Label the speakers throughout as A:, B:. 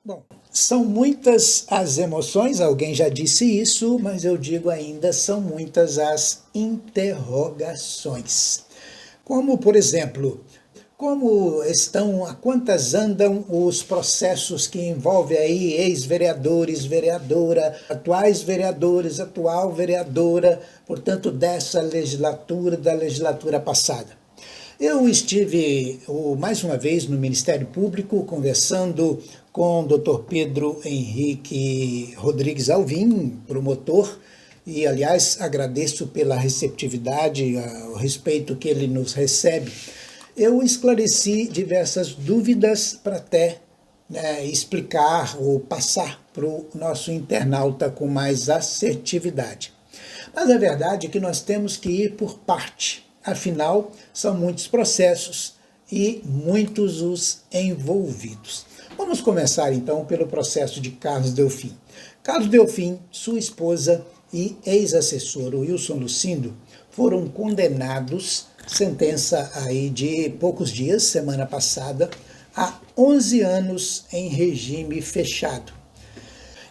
A: Bom, são muitas as emoções, alguém já disse isso, mas eu digo ainda, são muitas as interrogações. Como, por exemplo, como estão, a quantas andam os processos que envolvem aí ex-vereadores, vereadora, atuais vereadores, atual vereadora, portanto, dessa legislatura, da legislatura passada. Eu estive mais uma vez no Ministério Público conversando com o Dr. Pedro Henrique Rodrigues Alvim, promotor, e aliás agradeço pela receptividade, o respeito que ele nos recebe. Eu esclareci diversas dúvidas para até explicar ou passar para o nosso internauta com mais assertividade. Mas a verdade é que nós temos que ir por parte. Afinal, são muitos processos e muitos os envolvidos. Vamos começar então pelo processo de Carlos Delfim. Carlos Delfim, sua esposa e ex-assessor Wilson Lucindo foram condenados, sentença aí de poucos dias, semana passada, a 11 anos em regime fechado.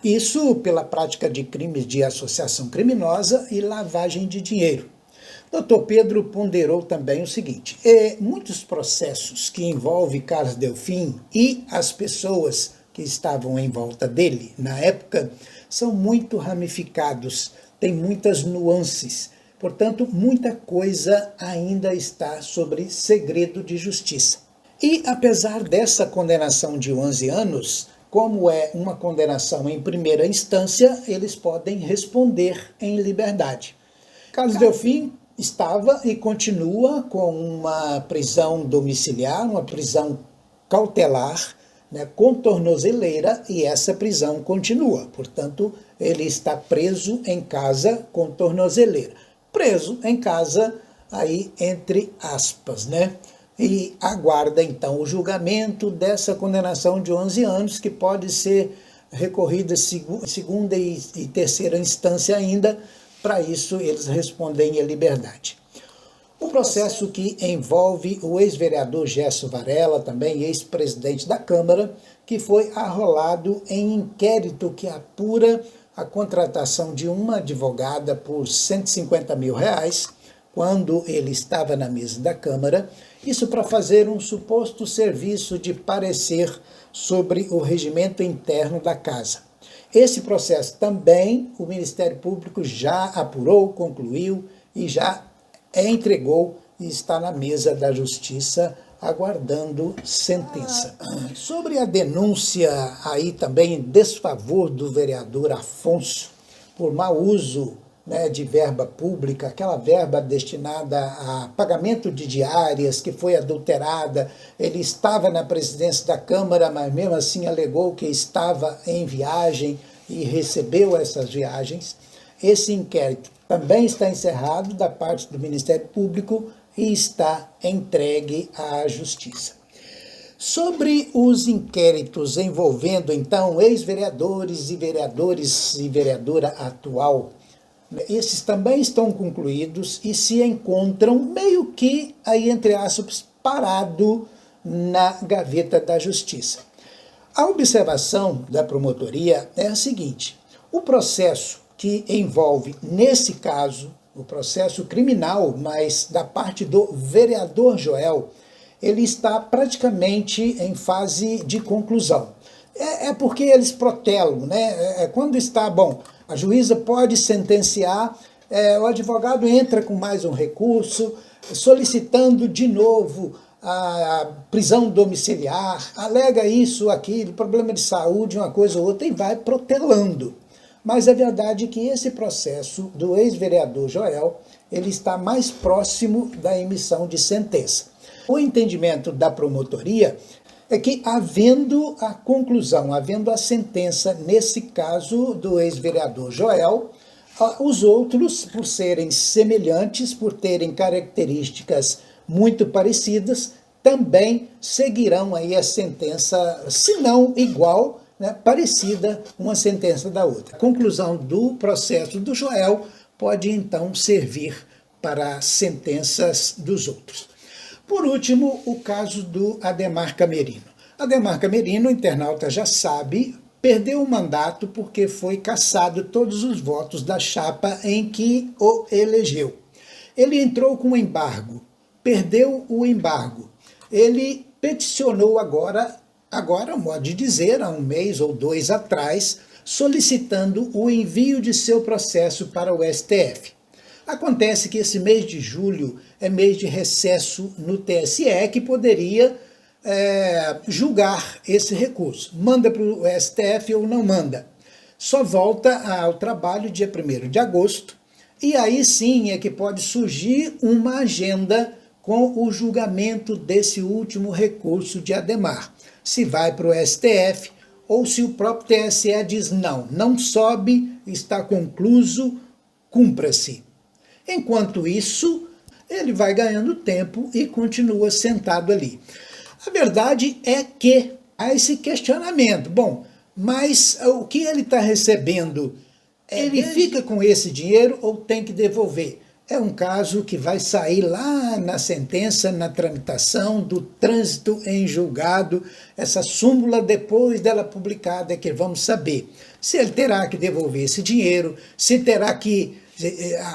A: Isso pela prática de crimes de associação criminosa e lavagem de dinheiro. Dr. Pedro ponderou também o seguinte: muitos processos que envolvem Carlos Delfim e as pessoas que estavam em volta dele na época são muito ramificados, tem muitas nuances, portanto, muita coisa ainda está sobre segredo de justiça. E apesar dessa condenação de 11 anos, como é uma condenação em primeira instância, eles podem responder em liberdade. Carlos Delfim estava e continua com uma prisão domiciliar, uma prisão cautelar, com tornozeleira, e essa prisão continua. Portanto, ele está preso em casa com tornozeleira. Preso em casa, aí entre aspas, E aguarda então o julgamento dessa condenação de 11 anos, que pode ser recorrida segunda e terceira instância ainda. Para isso, eles respondem em liberdade. O processo que envolve o ex-vereador Gerson Varela, também ex-presidente da Câmara, que foi arrolado em inquérito que apura a contratação de uma advogada por R$150 mil, quando ele estava na mesa da Câmara, isso para fazer um suposto serviço de parecer sobre o regimento interno da casa. Esse processo também o Ministério Público já apurou, concluiu e já entregou e está na mesa da Justiça aguardando sentença. Sobre a denúncia aí também em desfavor do vereador Afonso por mau uso de verba pública, aquela verba destinada a pagamento de diárias que foi adulterada. Ele estava na presidência da Câmara, mas mesmo assim alegou que estava em viagem e recebeu essas viagens. Esse inquérito também está encerrado da parte do Ministério Público e está entregue à Justiça. Sobre os inquéritos envolvendo, então, ex-vereadores e vereadora atual, esses também estão concluídos e se encontram meio que, aí entre aspas, parado na gaveta da Justiça. A observação da promotoria é a seguinte: o processo que envolve, nesse caso, o processo criminal, mas da parte do vereador Joel, ele está praticamente em fase de conclusão. Porque eles protelam, quando está bom, a juíza pode sentenciar, o advogado entra com mais um recurso, solicitando de novo a prisão domiciliar, alega isso, aquilo, problema de saúde, uma coisa ou outra, e vai protelando. Mas a verdade é que esse processo do ex-vereador Joel, ele está mais próximo da emissão de sentença. O entendimento da promotoria é que, havendo a conclusão, havendo a sentença, nesse caso do ex-vereador Joel, os outros, por serem semelhantes, por terem características muito parecidas, também seguirão aí a sentença, se não igual, parecida uma sentença da outra. A conclusão do processo do Joel pode então servir para sentenças dos outros. Por último, o caso do Ademar Camerino. Adhemar Camerino, o internauta já sabe, perdeu o mandato porque foi cassado todos os votos da chapa em que o elegeu. Ele entrou com embargo, perdeu o embargo. Ele peticionou agora, modo de dizer, há um mês ou dois atrás, solicitando o envio de seu processo para o STF. Acontece que esse mês de julho é mês de recesso no TSE, que poderia julgar esse recurso. Manda para o STF ou não manda. Só volta ao trabalho dia 1º de agosto, e aí sim é que pode surgir uma agenda com o julgamento desse último recurso de Adhemar. Se vai para o STF ou se o próprio TSE diz não sobe, está concluso, cumpra-se. Enquanto isso, ele vai ganhando tempo e continua sentado ali. A verdade é que há esse questionamento. Bom, mas o que ele está recebendo, ele fica com esse dinheiro ou tem que devolver? É um caso que vai sair lá na sentença, na tramitação do trânsito em julgado. Essa súmula, depois dela publicada, é que vamos saber se ele terá que devolver esse dinheiro, se terá que,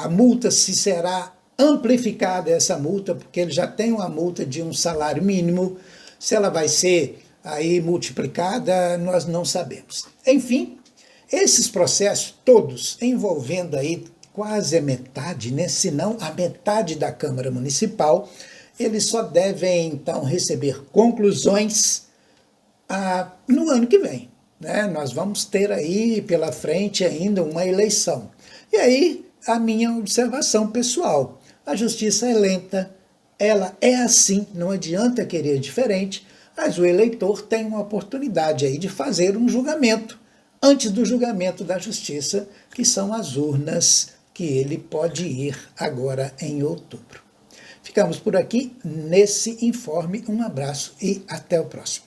A: a multa, se será amplificada essa multa, porque ele já tem uma multa de um salário mínimo, se ela vai ser aí multiplicada, nós não sabemos. Enfim, esses processos todos envolvendo aí quase a metade, né, se não a metade da Câmara Municipal, eles só devem, então, receber conclusões no ano que vem. Né? Nós vamos ter aí pela frente ainda uma eleição. E aí, a minha observação pessoal, a justiça é lenta, ela é assim, não adianta querer diferente, mas o eleitor tem uma oportunidade aí de fazer um julgamento, antes do julgamento da justiça, que são as urnas que ele pode ir agora em outubro. Ficamos por aqui nesse informe. Um abraço e até o próximo.